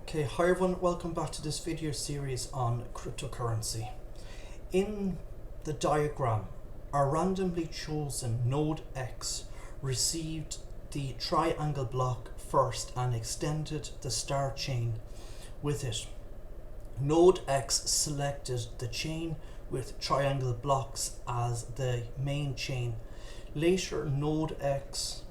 Okay, hi everyone, welcome back to this video series on cryptocurrency. In the diagram, a randomly chosen node X received the triangle block first and extended the star chain with it. Node X selected the chain with triangle blocks as the main chain. Later, node X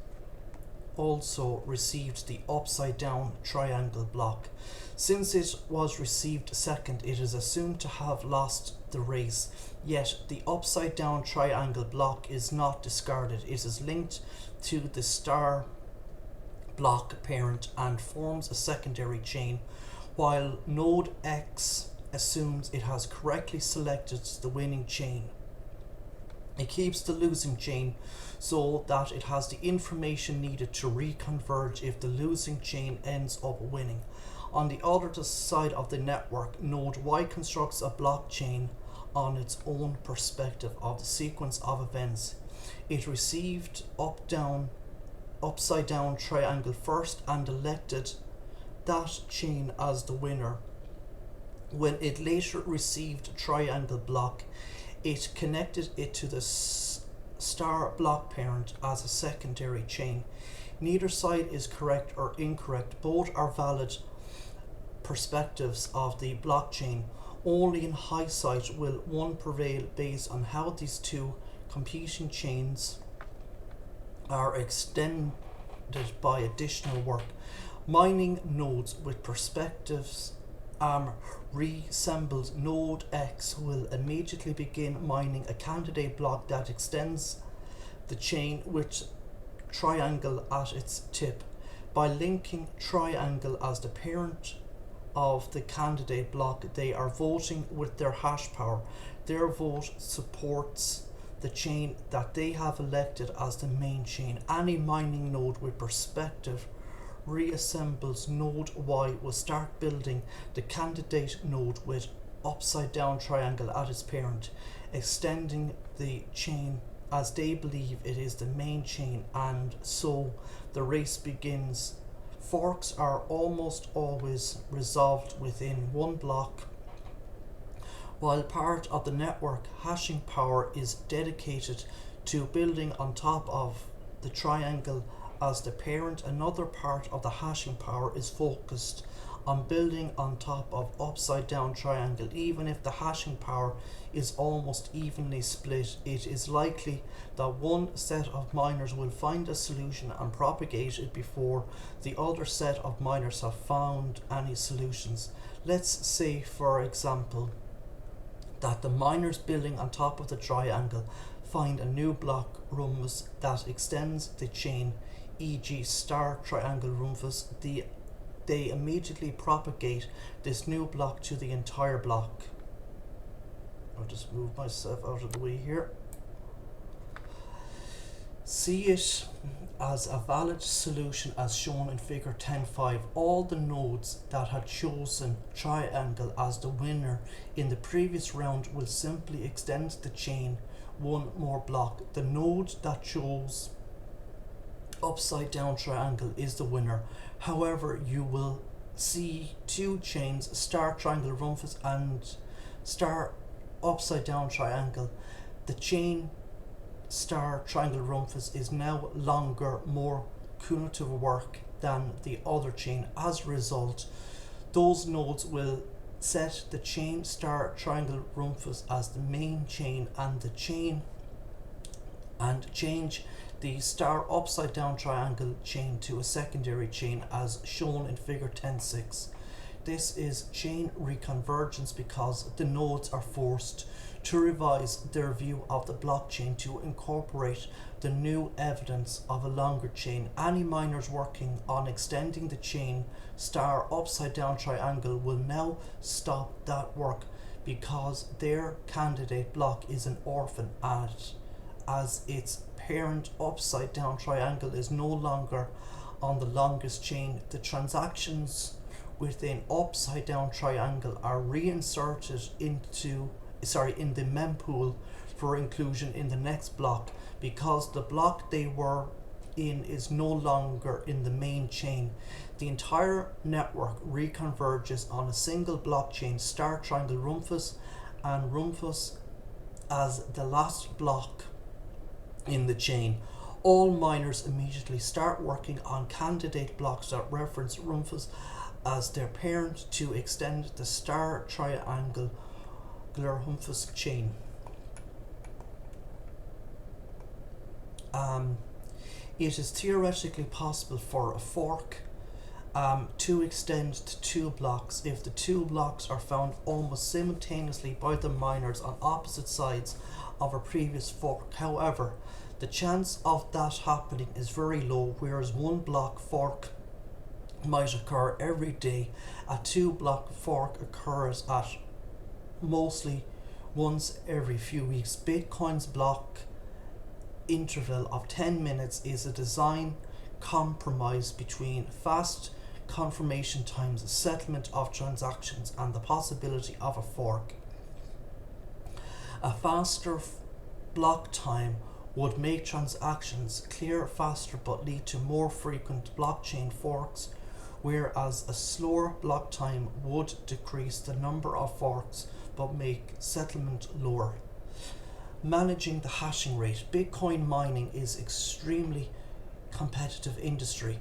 also received the upside down triangle block. Since it was received second, it is assumed to have lost the race, yet the upside down triangle block is not discarded. It is linked to the star block parent and forms a secondary chain, while node X assumes it has correctly selected the winning chain. It keeps the losing chain so that it has the information needed to reconverge if the losing chain ends up winning. On the other side of the network, node Y constructs a blockchain on its own perspective of the sequence of events. It received upside down triangle first and elected that chain as the winner. When it later received triangle block, it connected it to the star block parent as a secondary chain. Neither side is correct or incorrect. Both are valid perspectives of the blockchain. Only in hindsight will one prevail based on how these two competing chains are extended by additional work. Mining nodes with perspectives reassembled, node X will immediately begin mining a candidate block that extends the chain with triangle at its tip. By linking triangle as the parent of the candidate block, they are voting with their hash power. Their vote supports the chain that they have elected as the main chain. Any mining node with perspective reassembles node Y will start building the candidate node with upside down triangle at its parent, extending the chain as they believe it is the main chain, and so the race begins. Forks are almost always resolved within one block. While part of the network hashing power is dedicated to building on top of the triangle as the parent, another part of the hashing power is focused on building on top of upside down triangle. Even if the hashing power is almost evenly split, it is likely that one set of miners will find a solution and propagate it before the other set of miners have found any solutions. Let's say, for example, that the miners building on top of the triangle find a new block rhombus that extends the chain, e.g. star triangle rhombus. They immediately propagate this new block to the entire block. I'll just move myself out of the way here. See it as a valid solution as shown in figure 10.5. All the nodes that had chosen triangle as the winner in the previous round will simply extend the chain one more block. The node that chose upside down triangle is the winner. However, you will see two chains, star triangle rhombus and star upside down triangle. The chain star triangle rhombus is now longer, more cumulative work than the other chain. As a result, those nodes will set the chain star triangle rhombus as the main chain and change the star upside down triangle chain to a secondary chain as shown in figure 10.6. This is chain reconvergence because the nodes are forced to revise their view of the blockchain to incorporate the new evidence of a longer chain. Any miners working on extending the chain star upside down triangle will now stop that work because their candidate block is an orphan as its parent upside down triangle is no longer on the longest chain. The transactions within upside down triangle are reinserted in the mempool for inclusion in the next block because the block they were in is no longer in the main chain. The entire network reconverges on a single blockchain, star triangle Rumpus, and Rumpus as the last block in the chain. All miners immediately start working on candidate blocks that reference Rumpus as their parent to extend the star triangle Rumpus chain. It is theoretically possible for a fork to extend to two blocks if the two blocks are found almost simultaneously by the miners on opposite sides of a previous fork. However, the chance of that happening is very low, whereas one block fork might occur every day. A two block fork occurs at mostly once every few weeks. Bitcoin's block interval of 10 minutes is a design compromise between fast confirmation times, settlement of transactions, and the possibility of a fork. A faster block time would make transactions clear faster but lead to more frequent blockchain forks, whereas a slower block time would decrease the number of forks but make settlement lower. Managing the hashing rate. Bitcoin mining is extremely competitive industry.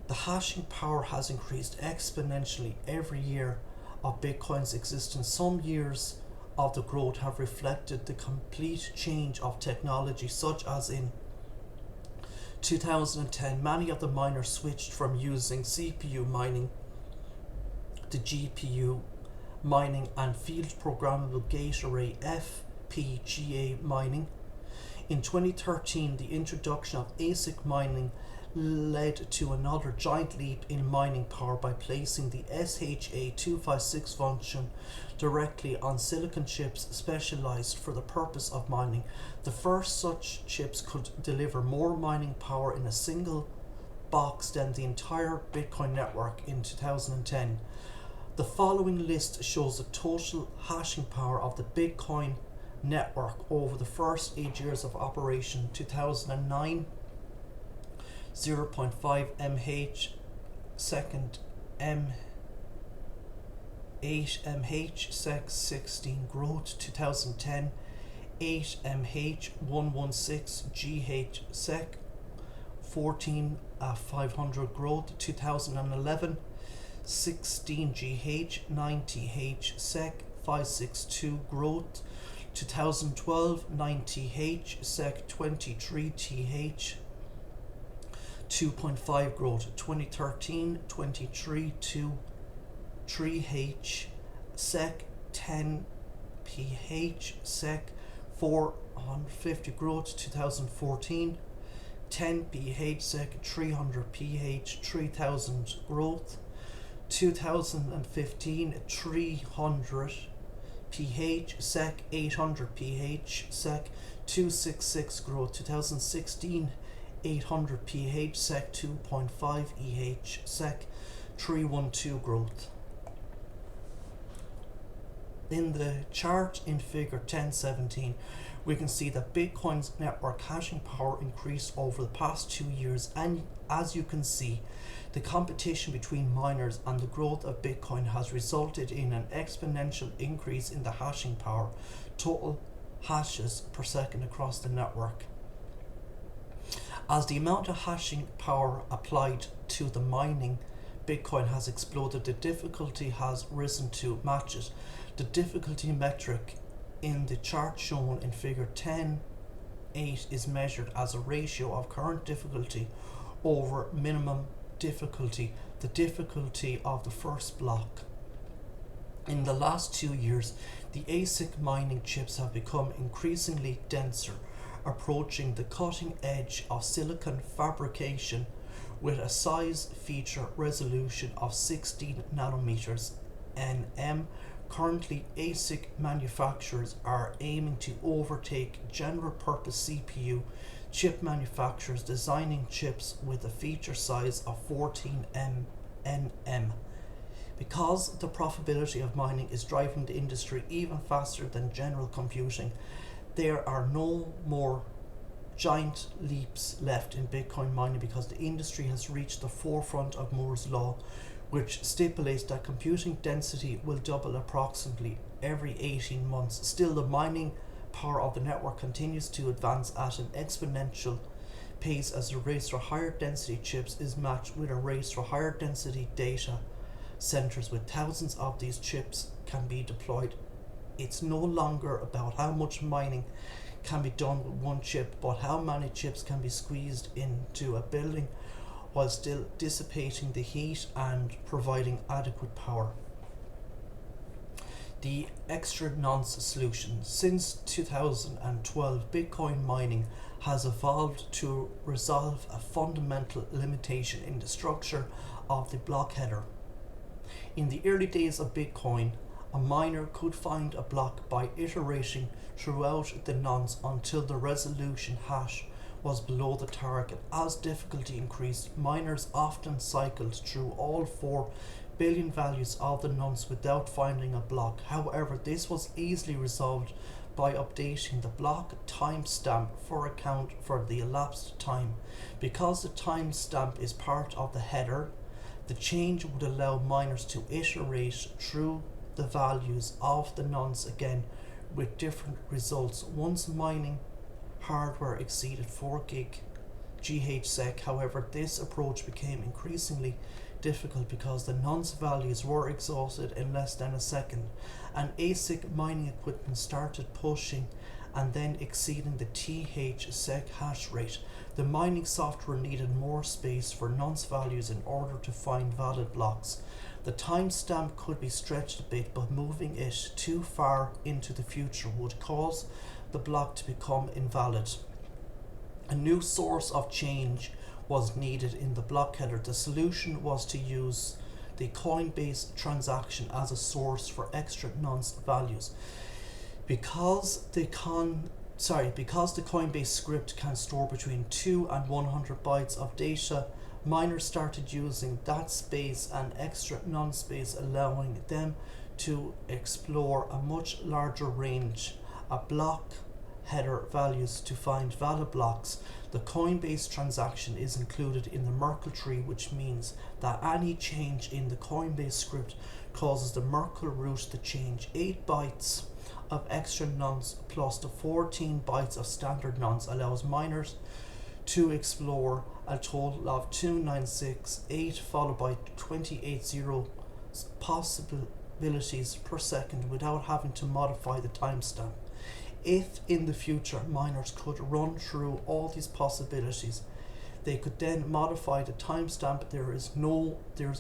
The hashing power has increased exponentially every year of Bitcoin's existence. Some years of the growth have reflected the complete change of technology, such as in 2010, many of the miners switched from using CPU mining to GPU mining and field programmable gate array FPGA mining. In 2013, the introduction of ASIC mining led to another giant leap in mining power by placing the SHA-256 function directly on silicon chips specialized for the purpose of mining. The first such chips could deliver more mining power in a single box than the entire Bitcoin network in 2010. The following list shows the total hashing power of the Bitcoin network over the first 8 years of operation. 2009, 0.5 mH, second 8 mH, sec 16 growth. 2010, 8 mH, 116 GH sec 14 500 growth. 2011, 16 GH, 90 H sec 562 growth. 2012, 90 H sec 23 TH 2.5 growth. 2013, 23 to 3 H sec 10 PH sec 450 growth. 2014, 10 PH sec 300 PH 3000 growth. 2015, 300 PH sec 800 PH sec 266 growth. 2016, 800 PH sec 2.5 EH sec 312 growth. In the chart in figure 1017, we can see that Bitcoin's network hashing power increased over the past 2 years, and as you can see, the competition between miners and the growth of Bitcoin has resulted in an exponential increase in the hashing power, total hashes per second across the network. As the amount of hashing power applied to the mining Bitcoin has exploded, the difficulty has risen to match it. The difficulty metric in the chart shown in figure 10.8 is measured as a ratio of current difficulty over minimum difficulty, the difficulty of the first block. In the last 2 years, the ASIC mining chips have become increasingly denser, approaching the cutting edge of silicon fabrication with a size feature resolution of 16 nanometers nm. Currently, ASIC manufacturers are aiming to overtake general purpose CPU chip manufacturers, designing chips with a feature size of 14 nm. Because the profitability of mining is driving the industry even faster than general computing, there are no more giant leaps left in Bitcoin mining because the industry has reached the forefront of Moore's law, which stipulates that computing density will double approximately every 18 months. Still, the mining power of the network continues to advance at an exponential pace as the race for higher density chips is matched with a race for higher density data centers with thousands of these chips can be deployed. It's no longer about how much mining can be done with one chip, but how many chips can be squeezed into a building while still dissipating the heat and providing adequate power. The extra nonce solution. Since 2012, Bitcoin mining has evolved to resolve a fundamental limitation in the structure of the block header. In the early days of Bitcoin, a miner could find a block by iterating throughout the nonce until the resolution hash was below the target. As difficulty increased, miners often cycled through all 4 billion values of the nonce without finding a block. However, this was easily resolved by updating the block timestamp for account for the elapsed time. Because the timestamp is part of the header, the change would allow miners to iterate through the values of the nonce again with different results. Once mining hardware exceeded 4 GHz, however, this approach became increasingly difficult because the nonce values were exhausted in less than a second, and ASIC mining equipment started pushing and then exceeding the TH-SEC hash rate. The mining software needed more space for nonce values in order to find valid blocks. The timestamp could be stretched a bit, but moving it too far into the future would cause the block to become invalid. A new source of change was needed in the block header. The solution was to use the Coinbase transaction as a source for extra nonce values. Because the Coinbase script can store between 2 and 100 bytes of data, miners started using that space and extra nonce space, allowing them to explore a much larger range of block header values to find valid blocks. The Coinbase transaction is included in the Merkle tree, which means that any change in the Coinbase script causes the Merkle root to change. 8 bytes of extra nonce plus the 14 bytes of standard nonce allows miners to explore a total of 2968 followed by 280 possibilities per second without having to modify the timestamp. If in the future miners could run through all these possibilities, they could then modify the timestamp. There is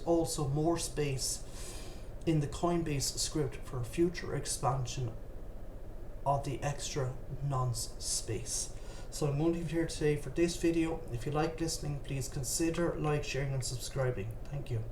also more space in the Coinbase script for future expansion of the extra nonce space. So I'm going to leave it here today for this video. If you like listening, please consider like, sharing and subscribing. Thank you.